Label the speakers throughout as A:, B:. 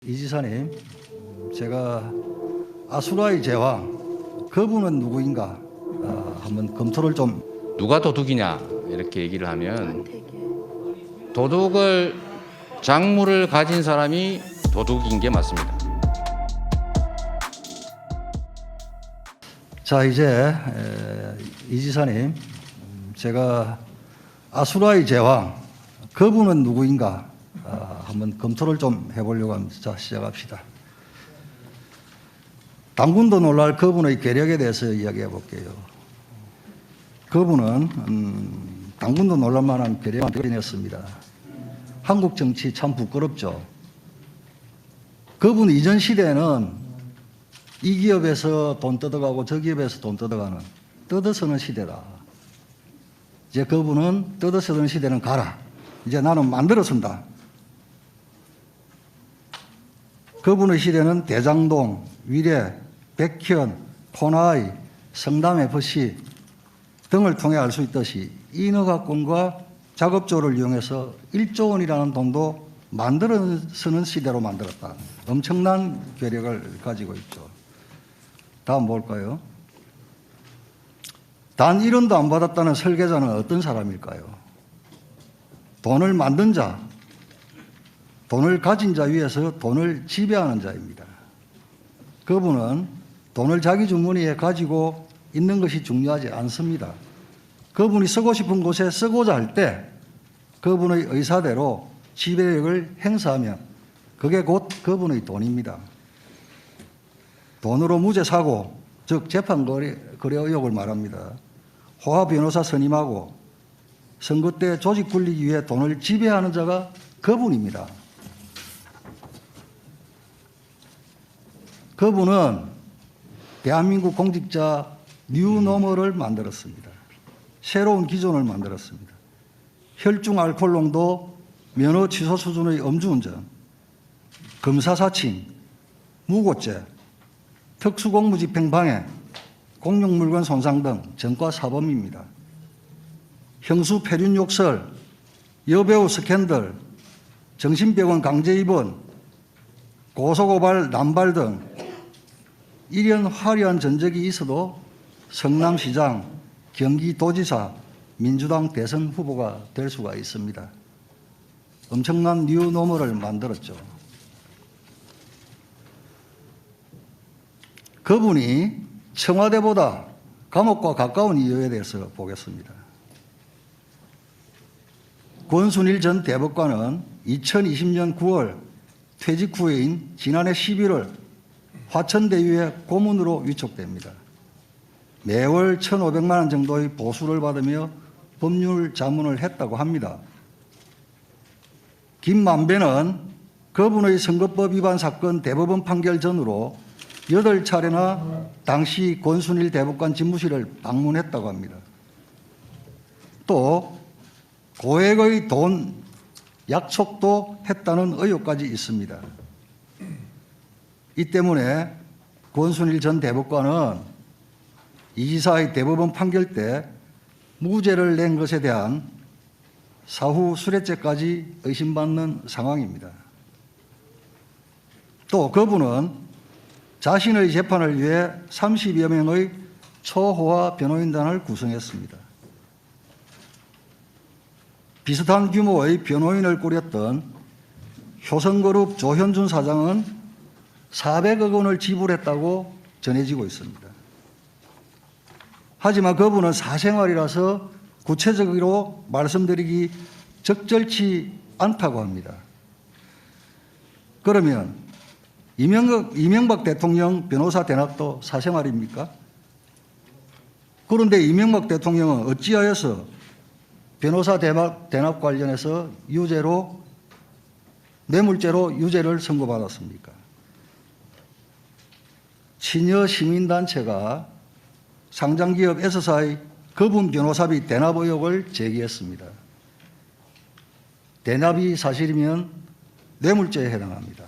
A: 이 지사님, 제가 아수라의 제왕, 그분은 누구인가 한번 검토를 좀.
B: 누가 도둑이냐 이렇게 얘기를 하면 도둑을 작물을 가진 사람이 도둑인 게 맞습니다.
A: 자, 이제 이 지사님, 제가 아수라의 제왕, 그분은 누구인가 한번 검토를 좀 해보려고 합니다. 자, 시작합시다. 당군도 놀랄 그분의 괴력에 대해서 이야기해 볼게요. 그분은 당군도 놀랄 만한 괴력을 가졌습니다. 한국 정치 참 부끄럽죠. 그분 이전 시대에는 이 기업에서 돈 뜯어가고 저 기업에서 돈 뜯어가는 뜯어쓰는 시대다. 이제 그분은 뜯어쓰는 시대는 가라. 이제 나는 만들어 쓴다. 그분의 시대는 대장동, 위례, 백현, 코나이, 성남FC 등을 통해 알 수 있듯이 인허가권과 작업조를 이용해서 1조 원이라는 돈도 만들어 쓰는 시대로 만들었다. 엄청난 괴력을 가지고 있죠. 다음 볼까요? 단 1원도 안 받았다는 설계자는 어떤 사람일까요? 돈을 만든 자, 돈을 가진 자 위에서 돈을 지배하는 자입니다. 그분은 돈을 자기 주머니에 가지고 있는 것이 중요하지 않습니다. 그분이 쓰고 싶은 곳에 쓰고자 할 때 그분의 의사대로 지배력을 행사하면 그게 곧 그분의 돈입니다. 돈으로 무죄 사고, 즉 재판 거래 의혹을 말합니다. 호화 변호사 선임하고 선거 때 조직 굴리기 위해 돈을 지배하는 자가 그분입니다. 그분은 대한민국 공직자 뉴노멀을 만들었습니다. 새로운 기존을 만들었습니다. 혈중 알코올 농도, 면허 취소 수준의 음주운전, 검사 사칭, 무고죄, 특수공무집행 방해, 공용물건 손상 등 전과 사범입니다. 형수 폐륜 욕설, 여배우 스캔들, 정신병원 강제 입원, 고소고발 남발 등 이런 화려한 전적이 있어도 성남시장, 경기도지사, 민주당 대선 후보가 될 수가 있습니다. 엄청난 뉴노멀을 만들었죠. 그분이 청와대보다 감옥과 가까운 이유에 대해서 보겠습니다. 권순일 전 대법관은 2020년 9월 퇴직 후에인 지난해 11월 화천대유의 고문으로 위촉됩니다. 매월 1,500만 원 정도의 보수를 받으며 법률 자문을 했다고 합니다. 김만배는 그분의 선거법 위반 사건 대법원 판결 전후로 8차례나 당시 권순일 대법관 집무실을 방문했다고 합니다. 또 고액의 돈 약속도 했다는 의혹까지 있습니다. 이 때문에 권순일 전 대법관은 이 지사의 대법원 판결 때 무죄를 낸 것에 대한 사후 수뢰죄까지 의심받는 상황입니다. 또 그분은 자신의 재판을 위해 30여 명의 초호화 변호인단을 구성했습니다. 비슷한 규모의 변호인을 꾸렸던 효성그룹 조현준 사장은 400억 원을 지불했다고 전해지고 있습니다. 하지만 그분은 사생활이라서 구체적으로 말씀드리기 적절치 않다고 합니다. 그러면 이명박 대통령 변호사 대납도 사생활입니까? 그런데 이명박 대통령은 어찌하여서 변호사 대납 관련해서 뇌물죄로 유죄를 선고받았습니까? 친여 시민단체가 상장기업 S사의 그분 변호사비 대납 의혹을 제기했습니다. 대납이 사실이면 뇌물죄에 해당합니다.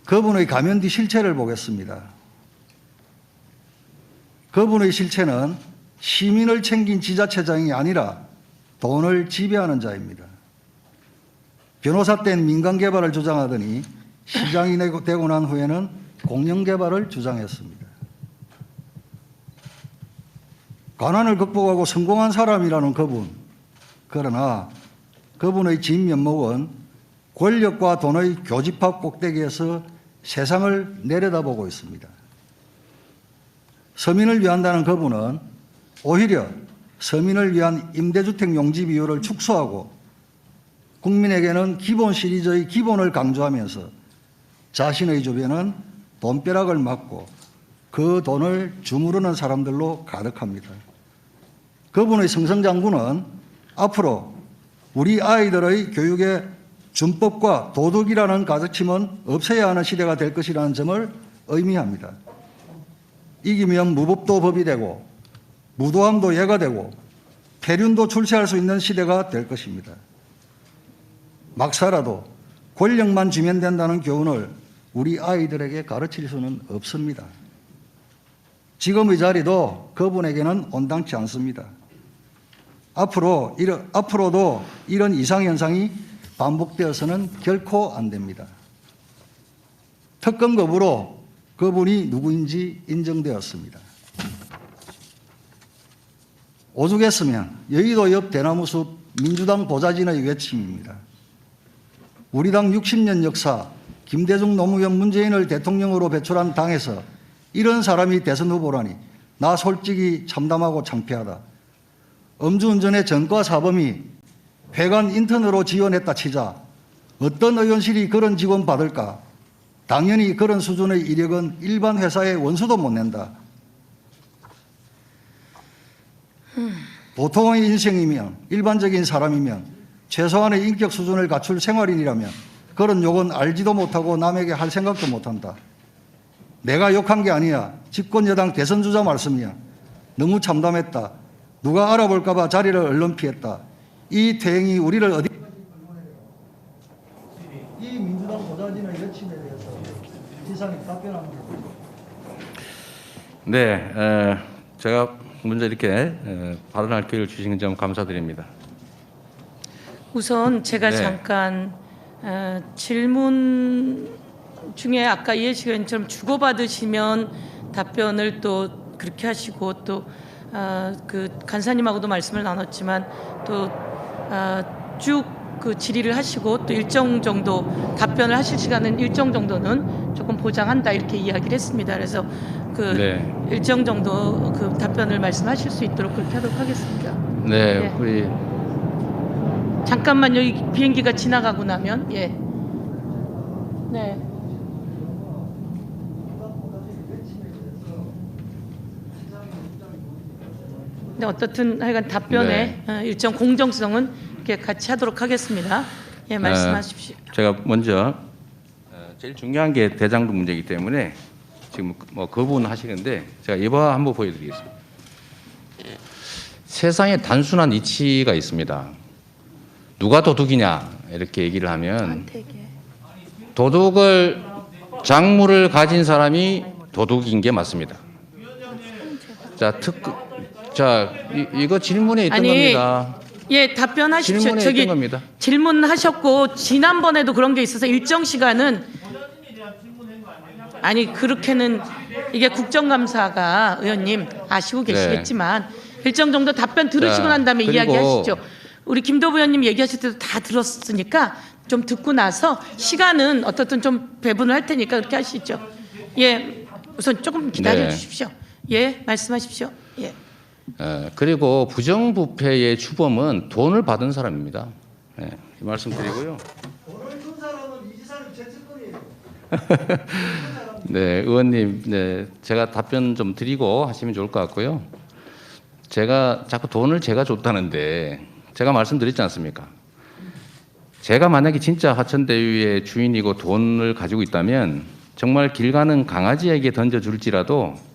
A: 그분의 가면 뒤 실체를 보겠습니다. 그분의 실체는 시민을 챙긴 지자체장이 아니라 돈을 지배하는 자입니다. 변호사 땐 민간 개발을 주장하더니 시장이 되고 난 후에는 공영 개발을 주장했습니다. 가난을 극복하고 성공한 사람이라는 그분, 그러나 그분의 진면목은 권력과 돈의 교집합 꼭대기에서 세상을 내려다보고 있습니다. 서민을 위한다는 그분은 오히려 서민을 위한 임대주택 용지 비율을 축소하고 국민에게는 기본 시리즈의 기본을 강조하면서 자신의 주변은 돈벼락을 맞고 그 돈을 주무르는 사람들로 가득합니다. 그분의 승승장구는 앞으로 우리 아이들의 교육에 준법과 도덕이라는 가르침은 없애야 하는 시대가 될 것이라는 점을 의미합니다. 이기면 무법도 법이 되고 무도함도 예가 되고 폐륜도 출세할 수 있는 시대가 될 것입니다. 막 살아도 권력만 주면 된다는 교훈을 우리 아이들에게 가르칠 수는 없습니다. 지금의 자리도 그분에게는 온당치 않습니다. 앞으로도 이런 이상현상이 반복되어서는 결코 안 됩니다. 특검 거부로 그분이 누구인지 인정되었습니다. 오죽했으면 여의도 옆 대나무숲 민주당 보좌진의 외침입니다. 우리 당 60년 역사 김대중 노무현 문재인을 대통령으로 배출한 당에서 이런 사람이 대선 후보라니 나 솔직히 참담하고 창피하다. 음주운전의 전과 사범이 회관 인턴으로 지원했다 치자 어떤 의원실이 그런 직원 받을까? 당연히 그런 수준의 이력은 일반 회사의 원수도 못 낸다. 보통의 인생이면 일반적인 사람이면 최소한의 인격 수준을 갖출 생활인이라면 그런 욕은 알지도 못하고 남에게 할 생각도 못한다. 내가 욕한 게 아니야. 집권여당 대선주자 말씀이야. 너무 참담했다. 누가 알아볼까 봐 자리를 얼른 피했다. 이 퇴행이 우리를 어디 이 민주당 보좌진의 여침에 대해서 지상이 답변합니다.
B: 네, 제가 먼저 이렇게 발언할 기회를 주신 점 감사드립니다.
C: 우선 제가
B: 네.
C: 잠깐 질문 중에 아까 이해식 의원처럼 주고받으시면 답변을 또 그렇게 하시고 또 그 간사님하고도 말씀을 나눴지만 또 쭉 그 질의를 하시고 또 일정 정도 답변을 하실 시간은 일정 정도는 조금 보장한다 이렇게 이야기를 했습니다. 그래서 그
B: 네.
C: 일정 정도 그 답변을 말씀하실 수 있도록 그렇게 하도록 하겠습니다.
B: 네,
C: 네.
B: 우리
C: 잠깐만 여기 비행기가 지나가고 나면 예. 네. 네, 어떻든 하여간 답변에 일정 공정성은 이렇게 같이 하도록 하겠습니다. 예, 말씀하십시오.
B: 제가 먼저 제일 중요한 게 대장동 문제이기 때문에 지금 뭐 그 부분 하시는데 제가 예화 한번 보여드리겠습니다. 세상에 단순한 이치가 있습니다. 누가 도둑이냐 이렇게 얘기를 하면 도둑을 작물을 가진 사람이 도둑인 게 맞습니다. 이거 질문에 있던 겁니다.
C: 예, 답변하십시오.
B: 질문에
C: 저기
B: 있던 겁니다.
C: 질문하셨고 지난번에도 그런 게 있어서 일정 시간은 아니 그렇게는 이게 국정감사가 의원님 아시고 계시겠지만 일정 정도 답변 들으시고
B: 자,
C: 난 다음에
B: 그리고
C: 이야기하시죠. 우리 김도부 의원님 얘기하실 때도 다 들었으니까 좀 듣고 나서 시간은 어떻든 좀 배분을 할 테니까 그렇게 하시죠. 예, 우선 조금 기다려
B: 네.
C: 주십시오. 예, 말씀하십시오. 예.
B: 그리고 부정부패의 주범은 돈을 받은 사람입니다. 이 말씀 드리고요.
A: 돈을 준 사람은 이지사님 죄책거리예요.
B: 네, 의원님, 네, 제가 답변 좀 드리고 하시면 좋을 것 같고요. 제가 자꾸 돈을 제가 줬다는데 제가 말씀드렸지 않습니까? 제가 만약에 진짜 화천대유의 주인이고 돈을 가지고 있다면 정말 길 가는 강아지에게 던져줄지라도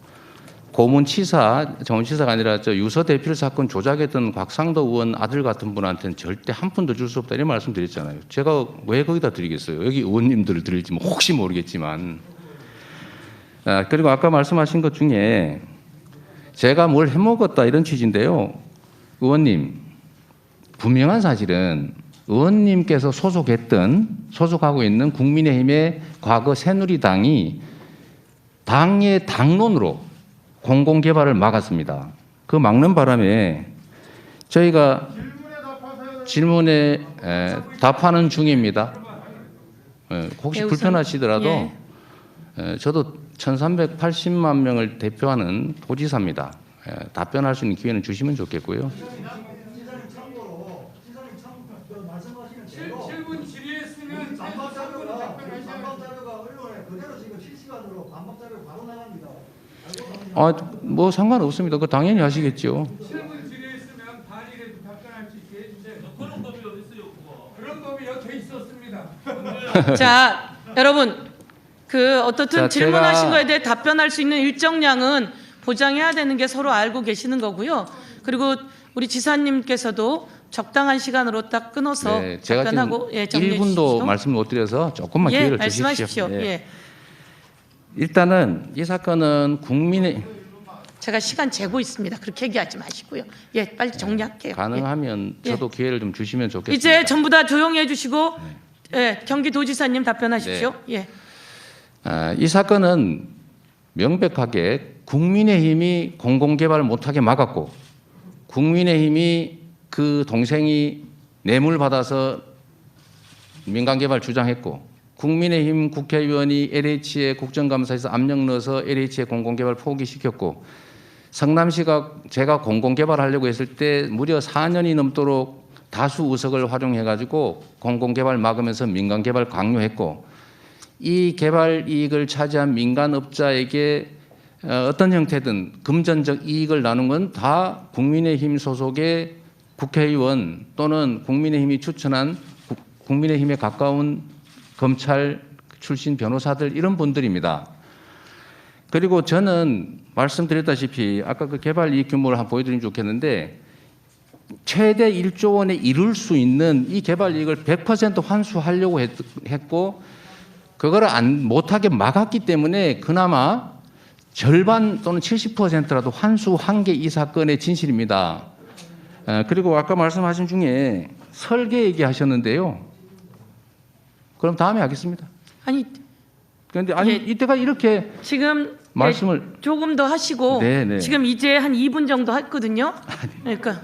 B: 고문치사, 정치사가 아니라 유서 대필 사건 조작했던 곽상도 의원 아들 같은 분한테는 절대 한 푼도 줄 수 없다 이런 말씀 드렸잖아요. 제가 왜 거기다 드리겠어요? 여기 의원님들을 드릴지 뭐 혹시 모르겠지만. 그리고 아까 말씀하신 것 중에 제가 뭘 해먹었다 이런 취지인데요. 의원님, 분명한 사실은 의원님께서 소속하고 있는 국민의힘의 과거 새누리당이 당의 당론으로 공공개발을 막았습니다. 그 막는 바람에 저희가 질문에 답하는 중입니다. 혹시 불편하시더라도 저도 1380만 명을 대표하는 도지사입니다. 답변할 수 있는 기회는 주시면 좋겠고요.
D: 질문 질의했으면
A: 반박 자료가 언론에 그대로 지금 실시간으로 반박 자료 바로 나갑니다.
B: 뭐 상관없습니다. 그 당연히 하시겠죠.
D: 질문 질의했으면 단일에도 답변할 수 있게 해주세요. 그런 법이 어디 있어요? 그런 법이 여태 있었습니다.
C: 자, 여러분, 어떻든
B: 자,
C: 질문하신
B: 제가-
C: 거에 대해 답변할 수 있는 일정량은 보장해야 되는 게 서로 알고 계시는 거고요. 그리고 우리 지사님께서도 적당한 시간으로 딱 끊어서
B: 네, 제가 지금
C: 답변하고 정리해
B: 1분도
C: 주십시오.
B: 말씀을 못 드려서 조금만 기회를 주십시오.
C: 말씀하십시오.
B: 예.
C: 예.
B: 일단은 이 사건은 국민의
C: 제가 시간 재고 있습니다. 그렇게 얘기하지 마시고요. 예, 빨리 정리할게요.
B: 가능하면
C: 예.
B: 저도 기회를 좀 주시면
C: 예.
B: 좋겠습니다.
C: 이제 전부 다 조용히 해주시고 경기도지사님 답변하십시오.
B: 네.
C: 예.
B: 이 사건은 명백하게 국민의힘이 공공개발을 못하게 막았고 국민의힘이 그 동생이 뇌물 받아서 민간개발 주장했고 국민의힘 국회의원이 LH에 국정감사에서 압력 넣어서 LH의 공공개발 포기시켰고 성남시가 제가 공공개발하려고 했을 때 무려 4년이 넘도록 다수 의석을 활용해가지고 공공개발 막으면서 민간개발 강요했고 이 개발 이익을 차지한 민간업자에게 어떤 형태든 금전적 이익을 나눈 건 다 국민의힘 소속의 국회의원 또는 국민의힘이 추천한 국민의힘에 가까운 검찰 출신 변호사들 이런 분들입니다. 그리고 저는 말씀드렸다시피 아까 그 개발 이익 규모를 한번 보여드리면 좋겠는데 최대 1조 원에 이룰 수 있는 이 개발 이익을 100% 환수하려고 했고 그거를 못하게 막았기 때문에 그나마 절반 또는 70%라도 환수한 게 이 사건의 진실입니다. 그리고 아까 말씀하신 중에 설계 얘기하셨는데요. 그럼 다음에 하겠습니다.
C: 아니
B: 그런데 아니
C: 예.
B: 이때가 이렇게
C: 지금
B: 말씀을
C: 조금 더 하시고
B: 네.
C: 지금 이제 한 2분 정도 했거든요. 그러니까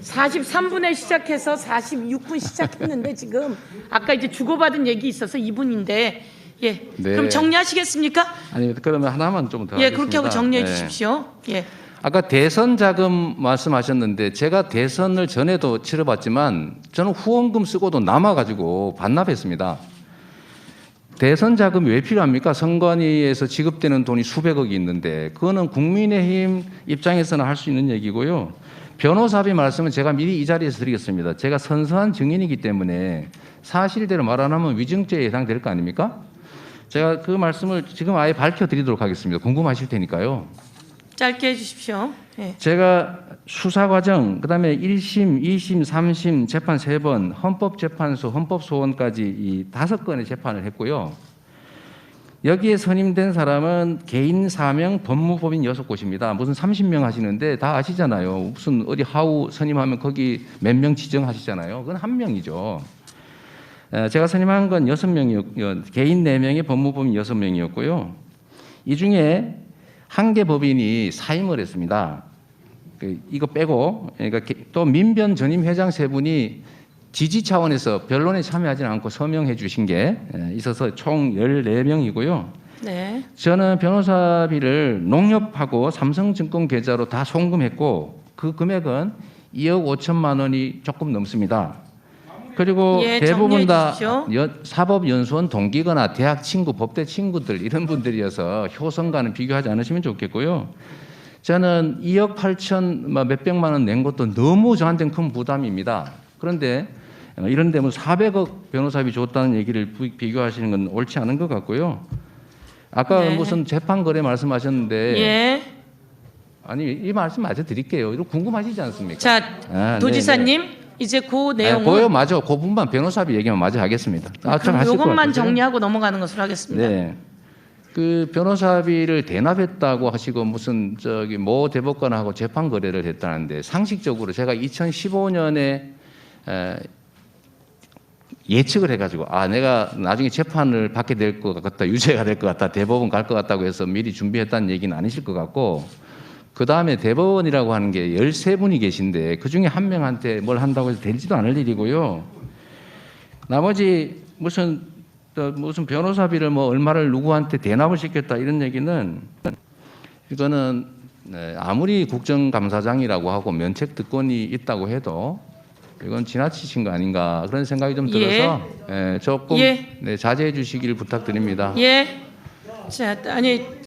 C: 43분에 시작해서 46분 시작했는데 지금 아까 이제 주고받은 얘기 있어서 2분인데 예.
B: 네.
C: 그럼 정리하시겠습니까?
B: 아니 그러면 하나만 좀 더
C: 예,
B: 하겠습니다.
C: 그렇게 하고 정리해
B: 네.
C: 주십시오. 예.
B: 아까 대선 자금 말씀하셨는데 제가 대선을 전에도 치러봤지만 저는 후원금 쓰고도 남아가지고 반납했습니다. 대선 자금이 왜 필요합니까? 선관위에서 지급되는 돈이 수백억이 있는데 그거는 국민의힘 입장에서는 할 수 있는 얘기고요. 변호사비 말씀은 제가 미리 이 자리에서 드리겠습니다. 제가 선서한 증인이기 때문에 사실대로 말 안 하면 위증죄에 해당될 거 아닙니까? 제가 그 말씀을 지금 아예 밝혀드리도록 하겠습니다. 궁금하실 테니까요.
C: 짧게 해 주십시오. 예.
B: 제가 수사 과정, 그다음에 1심, 2심, 3심 재판 3번, 헌법재판소, 헌법소원까지 이 5건의 재판을 했고요. 여기에 선임된 사람은 개인 사명 법무법인 6곳입니다. 무슨 30명 하시는데 다 아시잖아요. 무슨 어디 하우 선임하면 거기 몇 명 지정하시잖아요. 그건 한 명이죠. 제가 선임한 건 6명이었고요. 개인 4명의 법무법인 6명이었고요. 이 중에 한 개 법인이 사임을 했습니다. 이거 빼고 그러니까 또 민변 전임 회장 3분이 지지 차원에서 변론에 참여하지 않고 서명해 주신 게 있어서 총 14명이고요.
C: 네.
B: 저는 변호사비를 농협하고 삼성증권 계좌로 다 송금했고 그 금액은 2억 5천만 원이 조금 넘습니다. 그리고
C: 예,
B: 대부분 다
C: 정리해
B: 사법연수원 동기거나 대학 친구, 법대 친구들 이런 분들이어서 효성과는 비교하지 않으시면 좋겠고요. 저는 2억 8천 몇백만 원 낸 것도 너무 저한테는 큰 부담입니다. 그런데 이런 데면 400억 변호사비 줬다는 얘기를 비교하시는 건 옳지 않은 것 같고요. 아까
C: 네.
B: 무슨 재판 거래 말씀하셨는데
C: 예.
B: 아니 이 말씀 마저 드릴게요. 이거 궁금하시지 않습니까?
C: 자, 도지사님 이제 그 내용은
B: 고요 맞아. 그 부분만 변호사비 얘기만 마저 하겠습니다. 좀
C: 그럼
B: 하실 것
C: 요것만
B: 같으세요?
C: 정리하고 넘어가는 것으로 하겠습니다.
B: 네. 그 변호사비를 대납했다고 하시고 무슨 저기 모 대법관하고 재판 거래를 했다는데 상식적으로 제가 2015년에 예측을 해가지고 내가 나중에 재판을 받게 될 것 같다, 유죄가 될 것 같다, 대법원 갈 것 같다고 해서 미리 준비했다는 얘기는 아니실 것 같고, 그 다음에 대법원이라고 하는 게 13분이 계신데 그 중에 한 명한테 뭘 한다고 해서 되지도 않을 일이고요. 나머지 무슨 변호사비를 뭐 얼마를 누구한테 대납을 시켰다 이런 얘기는 이거는 아무리 국정감사장이라고 하고 면책 특권이 있다고 해도 이건 지나치신 거 아닌가 그런 생각이 좀 들어서 조금 자제해 주시길 부탁드립니다.
C: 자, 아니